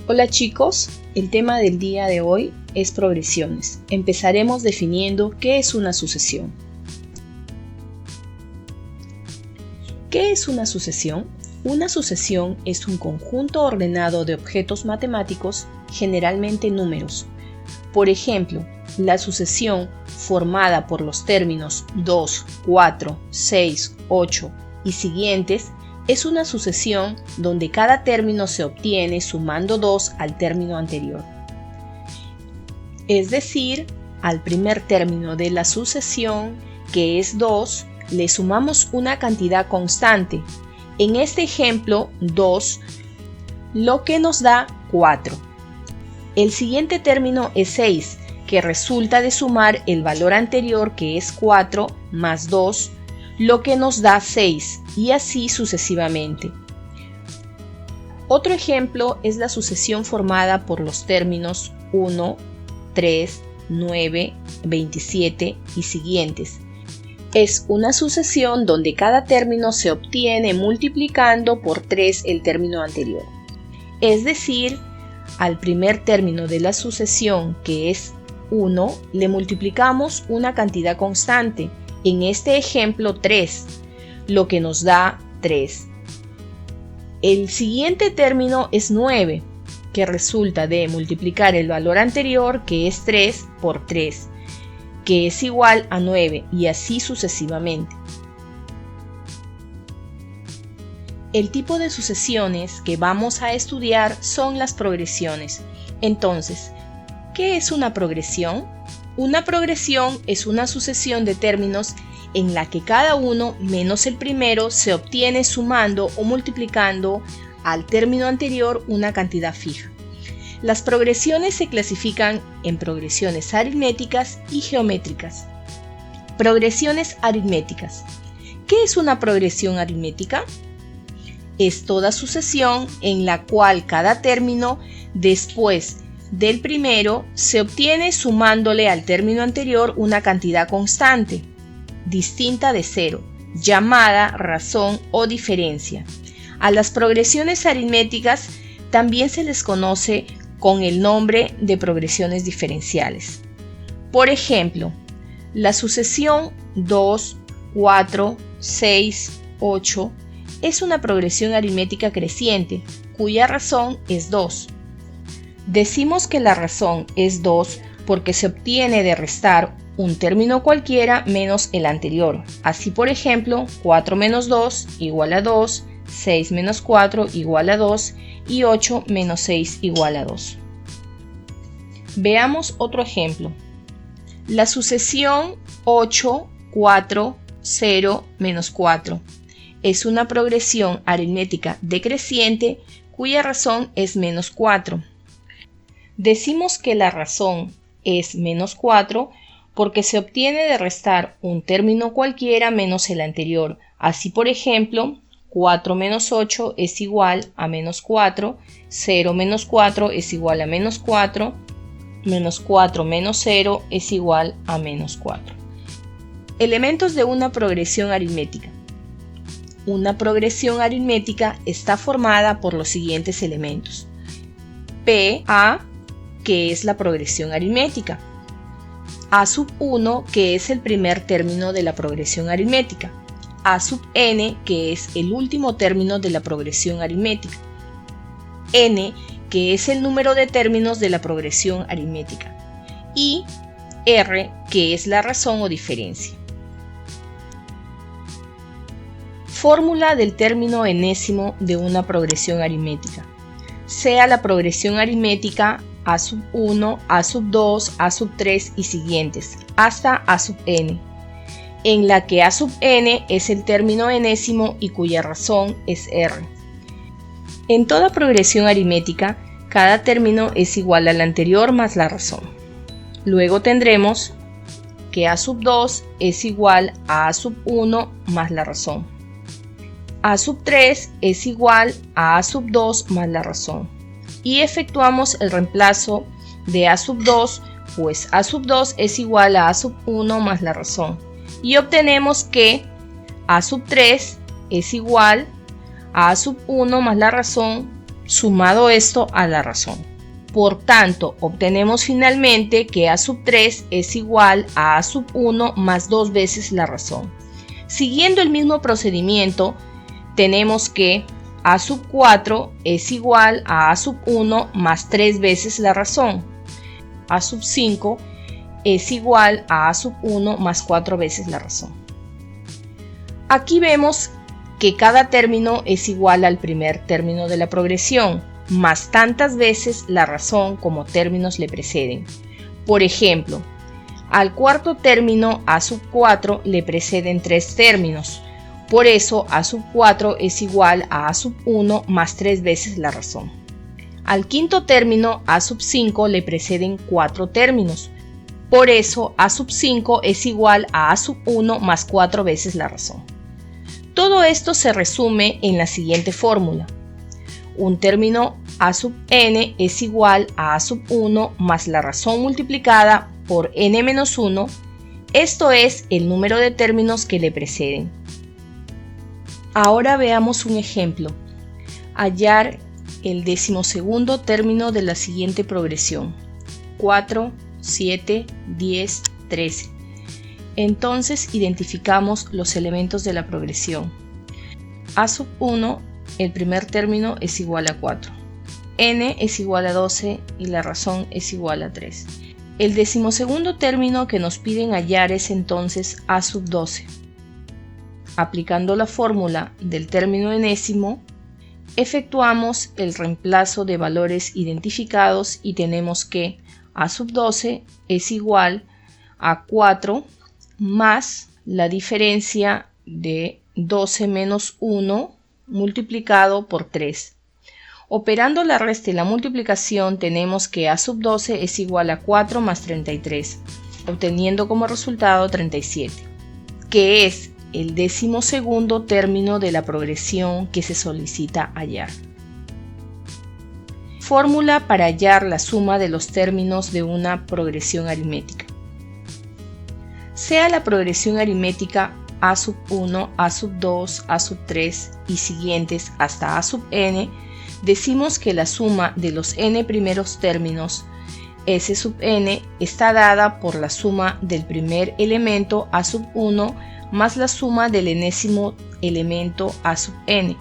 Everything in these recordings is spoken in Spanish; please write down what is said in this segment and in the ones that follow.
Hola chicos, el tema del día de hoy es progresiones. Empezaremos definiendo qué es una sucesión. ¿Qué es una sucesión? Una sucesión es un conjunto ordenado de objetos matemáticos, generalmente números. Por ejemplo, la sucesión formada por los términos 2, 4, 6, 8 y siguientes es una sucesión donde cada término se obtiene sumando 2 al término anterior. Es decir, al primer término de la sucesión, que es 2, le sumamos una cantidad constante. En este ejemplo, 2, lo que nos da 4. El siguiente término es 6, que resulta de sumar el valor anterior, que es 4, más 2, lo que nos da 6, y así sucesivamente. Otro ejemplo es la sucesión formada por los términos 1, 3, 9, 27 y siguientes. Es una sucesión donde cada término se obtiene multiplicando por 3 el término anterior. Es decir, al primer término de la sucesión, que es 1, le multiplicamos una cantidad constante, en este ejemplo 3, lo que nos da 3. El siguiente término es 9, que resulta de multiplicar el valor anterior, que es 3, por 3, que es igual a 9, y así sucesivamente. El tipo de sucesiones que vamos a estudiar son las progresiones. Entonces, ¿qué es una progresión? Una progresión es una sucesión de términos en la que cada uno menos el primero se obtiene sumando o multiplicando al término anterior una cantidad fija. Las progresiones se clasifican en progresiones aritméticas y geométricas. Progresiones aritméticas. ¿Qué es una progresión aritmética? Es toda sucesión en la cual cada término después del primero se obtiene sumándole al término anterior una cantidad constante, distinta de 0, llamada razón o diferencia. A las progresiones aritméticas también se les conoce con el nombre de progresiones diferenciales. Por ejemplo, la sucesión 2, 4, 6, 8 es una progresión aritmética creciente, cuya razón es 2. Decimos que la razón es 2 porque se obtiene de restar un término cualquiera menos el anterior. Así, por ejemplo, 4 menos 2 igual a 2, 6 menos 4 igual a 2 y 8 menos 6 igual a 2. Veamos otro ejemplo. La sucesión 8, 4, 0, menos 4 es una progresión aritmética decreciente cuya razón es menos 4. Decimos que la razón es menos 4 porque se obtiene de restar un término cualquiera menos el anterior. Así, por ejemplo, 4 menos 8 es igual a menos 4, 0 menos 4 es igual a menos 4, menos 4 menos 0 es igual a menos 4. Elementos de una progresión aritmética. Una progresión aritmética está formada por los siguientes elementos. PA, que es la progresión aritmética. A sub 1, que es el primer término de la progresión aritmética. A sub n, que es el último término de la progresión aritmética. N, que es el número de términos de la progresión aritmética. Y R, que es la razón o diferencia. Fórmula del término enésimo de una progresión aritmética. Sea la progresión aritmética A sub 1, A sub 2, A sub 3 y siguientes, hasta A sub n, en la que A sub n es el término enésimo y cuya razón es R. En toda progresión aritmética, cada término es igual al anterior más la razón. Luego tendremos que A sub 2 es igual a A sub 1 más la razón. A sub 3 es igual a A sub 2 más la razón. Y efectuamos el reemplazo de A sub 2, pues A sub 2 es igual a A sub 1 más la razón. Y obtenemos que A sub 3 es igual a sub 1 más la razón sumado esto a la razón. Por tanto, obtenemos finalmente que a sub 3 es igual a sub 1 más 2 veces la razón. Siguiendo el mismo procedimiento, tenemos que a sub 4 es igual a sub 1 más 3 veces la razón. A sub 5 es igual a sub 1 más 4 veces la razón. Aquí vemos que cada término es igual al primer término de la progresión, más tantas veces la razón como términos le preceden. Por ejemplo, al cuarto término a sub 4 le preceden 3 términos. Por eso a sub 4 es igual a sub 1 más 3 veces la razón. Al quinto término a sub 5 le preceden 4 términos. Por eso a sub 5 es igual a sub 1 más 4 veces la razón. Todo esto se resume en la siguiente fórmula. Un término a sub n es igual a sub 1 más la razón multiplicada por n-1, esto es el número de términos que le preceden. Ahora veamos un ejemplo. Hallar el 12º término de la siguiente progresión. 4, 7, 10, 13. Entonces identificamos los elementos de la progresión. A sub 1, el primer término es igual a 4. N es igual a 12 y la razón es igual a 3. El 12º término que nos piden hallar es entonces a sub 12. Aplicando la fórmula del término enésimo, efectuamos el reemplazo de valores identificados y tenemos que a sub 12 es igual a 4 más la diferencia de 12 menos 1 multiplicado por 3. Operando la resta y la multiplicación tenemos que a sub 12 es igual a 4 más 33, obteniendo como resultado 37, que es el 12º término de la progresión que se solicita hallar. Fórmula para hallar la suma de los términos de una progresión aritmética. Sea la progresión aritmética a sub 1, a sub 2, a sub 3 y siguientes hasta a sub n, decimos que la suma de los n primeros términos S sub n está dada por la suma del primer elemento a sub 1 más la suma del enésimo elemento a sub n.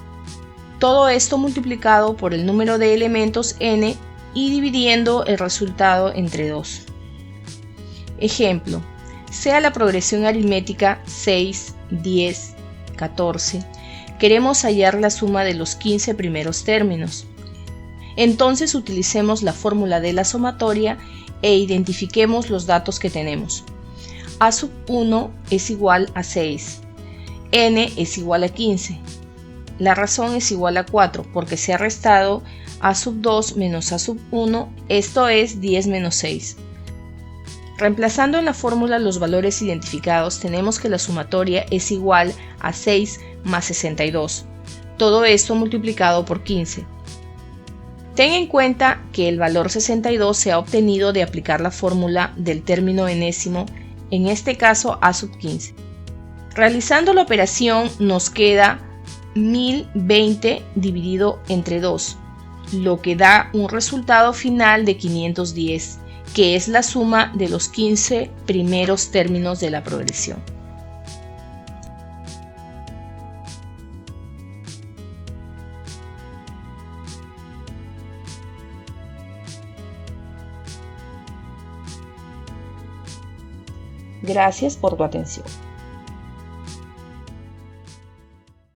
Todo esto multiplicado por el número de elementos n y dividiendo el resultado entre 2. Ejemplo, sea la progresión aritmética 6, 10, 14, queremos hallar la suma de los 15 primeros términos. Entonces utilicemos la fórmula de la sumatoria e identifiquemos los datos que tenemos. A sub 1 es igual a 6, n es igual a 15, la razón es igual a 4 porque se ha restado a sub 2 menos a sub 1, esto es 10 menos 6. Reemplazando en la fórmula los valores identificados tenemos que la sumatoria es igual a 6 más 62, todo esto multiplicado por 15. Ten en cuenta que el valor 62 se ha obtenido de aplicar la fórmula del término enésimo, en este caso a sub 15. Realizando la operación nos queda 1020 dividido entre 2, lo que da un resultado final de 510, que es la suma de los 15 primeros términos de la progresión. Gracias por tu atención.